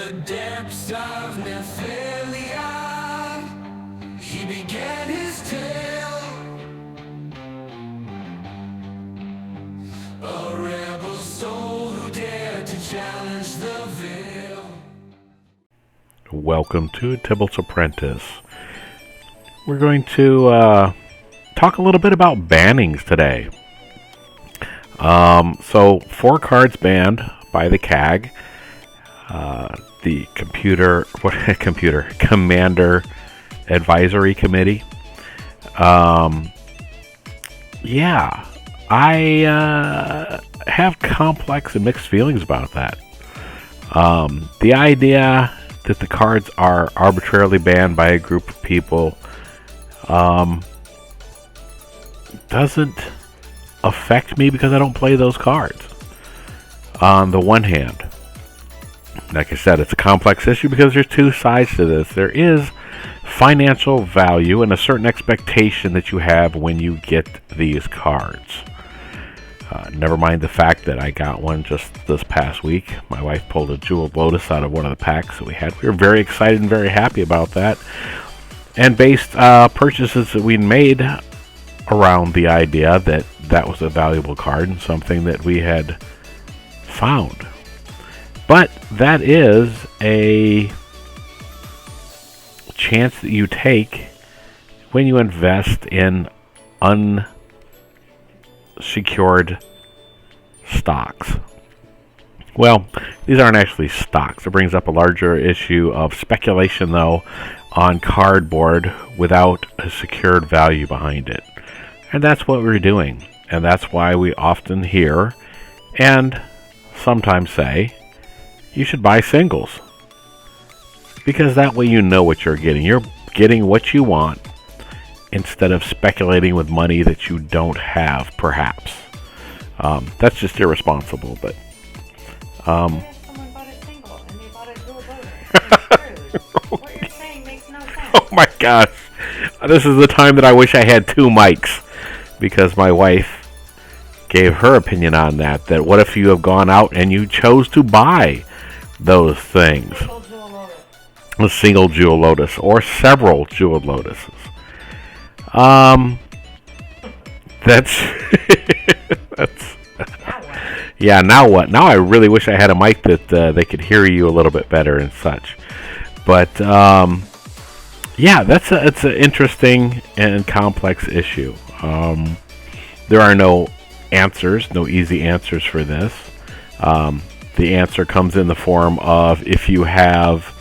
the depths of Nephilia, he began his tale. A rebel soul who dared to challenge the veil. Welcome to Tibalt's Apprentice. We're going to talk a little bit about bannings today. So 4 cards banned by the CAG, the Commander Advisory Committee. Yeah, I have complex and mixed feelings about that. The idea that the cards are arbitrarily banned by a group of people doesn't affect me because I don't play those cards. On the one hand, like I said, it's a complex issue because there's 2 sides to this. There is financial value and a certain expectation that you have when you get these cards. Never mind the fact that I got one just this past week. My wife pulled a Jeweled Lotus out of one of the packs that we had. We were very excited and very happy about that. And based purchases that we made around the idea that that was a valuable card and something that we had found. But that is a chance that you take when you invest in unsecured stocks. Well, these aren't actually stocks. It brings up a larger issue of speculation, though, on cardboard without a secured value behind it. And that's what we're doing. And that's why we often hear and sometimes say, you should buy singles. Because that way you know what you're getting. You're getting what you want instead of speculating with money that you don't have, perhaps. That's just irresponsible, but... Someone bought a single and they bought a dual voter. What you're saying makes no sense. Oh my gosh. This is the time that I wish I had 2 mics. Because my wife gave her opinion on that. That what if you have gone out and you chose to buy those things? A single Jewel Lotus or several Jeweled Lotuses. That's yeah, now what? Now I really wish I had a mic that they could hear you a little bit better and such. But yeah, it's an interesting and complex issue. There are no answers, no easy answers for this. The answer comes in the form of if you have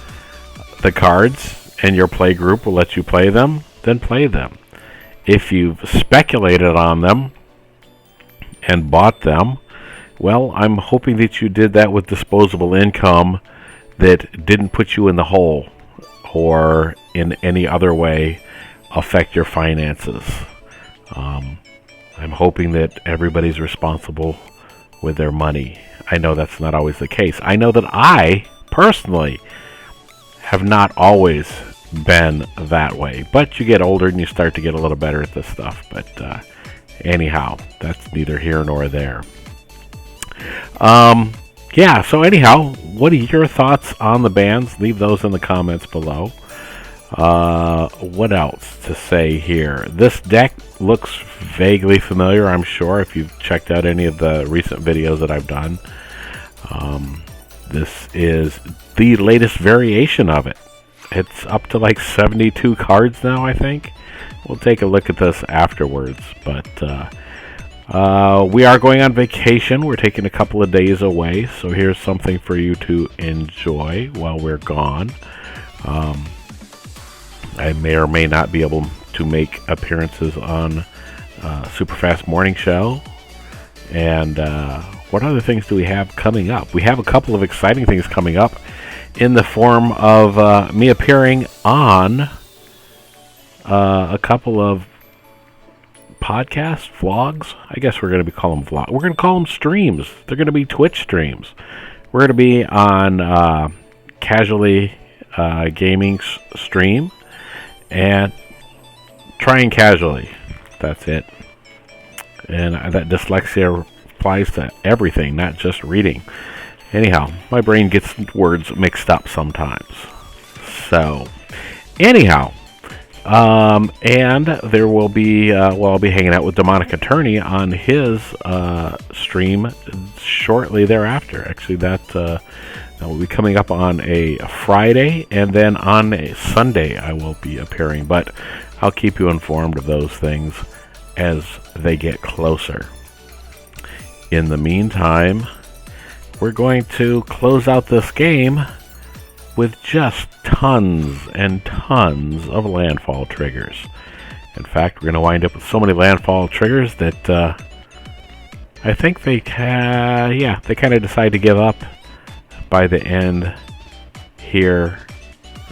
the cards and your play group will let you play them, then play them. If you've speculated on them and bought them, well, I'm hoping that you did that with disposable income that didn't put you in the hole or in any other way affect your finances. I'm hoping that everybody's responsible with their money. I know that's not always the case. I know that I, personally, have not always been that way. But you get older and you start to get a little better at this stuff. But anyhow, that's neither here nor there. Yeah, so anyhow, what are your thoughts on the bans? Leave those in the comments below. What else to say here? This deck looks vaguely familiar, I'm sure, if you've checked out any of the recent videos that I've done. This is the latest variation of it. It's up to like 72 cards now, I think. We'll take a look at this afterwards, but we are going on vacation. We're taking a couple of days away, so here's something for you to enjoy while we're gone. I may or may not be able to make appearances on Superfast Morning Show. And what other things do we have coming up? We have a couple of exciting things coming up in the form of me appearing on a couple of podcasts, vlogs. I guess we're going to be calling them vlogs. We're going to call them streams. They're going to be Twitch streams. We're going to be on Casually Gaming's stream. And trying casually. That's it. And that dyslexia applies to everything, not just reading. Anyhow, my brain gets words mixed up sometimes. So, anyhow, and there will be, well, I'll be hanging out with Demonic Attorney on his stream shortly thereafter. Actually, that will be coming up on a Friday, and then on a Sunday I will be appearing. But I'll keep you informed of those things as they get closer. In the meantime, we're going to close out this game with just tons and tons of landfall triggers. In fact, we're going to wind up with so many landfall triggers that I think they kind of decide to give up by the end here,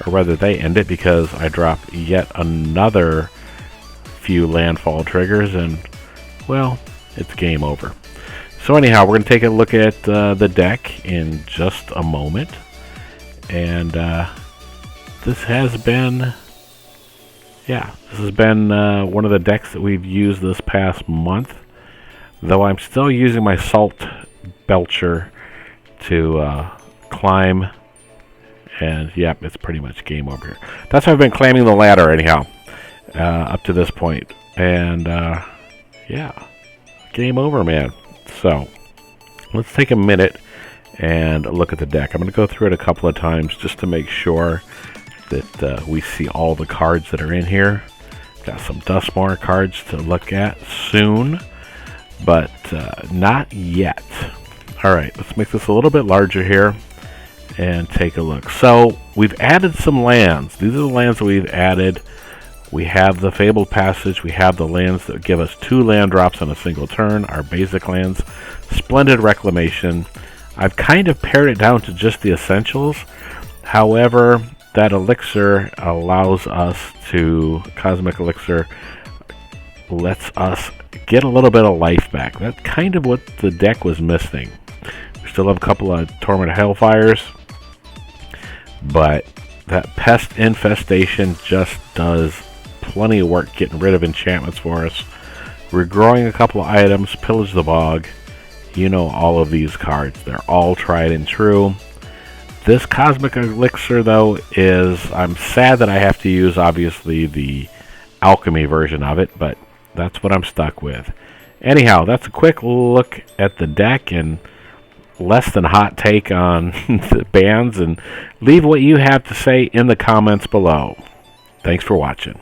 or rather they end it because I dropped yet another few landfall triggers, and well, it's game over. So anyhow, we're going to take a look at the deck in just a moment. And this has been one of the decks that we've used this past month. Though I'm still using my Salt Belcher to climb. And yep, it's pretty much game over here. That's how I've been climbing the ladder anyhow, up to this point. And yeah, game over, man. So, let's take a minute and look at the deck. I'm going to go through it a couple of times just to make sure that we see all the cards that are in here. Got some Dustmore cards to look at soon, but not yet. Alright, let's make this a little bit larger here and take a look. So, we've added some lands. These are the lands that we've added. We have the Fabled Passage. We have the lands that give us 2 land drops on a single turn, our basic lands. Splendid Reclamation. I've kind of pared it down to just the essentials. However, that elixir allows us to, Cosmic Elixir lets us get a little bit of life back. That's kind of what the deck was missing. We still have a couple of Torment of Hailfires, but that Pest Infestation just does plenty of work getting rid of enchantments for us. Regrowing a couple of items, Pillage the Bog. You know all of these cards. They're all tried and true. This Cosmic Elixir, though, is... I'm sad that I have to use, obviously, the alchemy version of it, but that's what I'm stuck with. Anyhow, that's a quick look at the deck and less than hot take on the bans, and leave what you have to say in the comments below. Thanks for watching.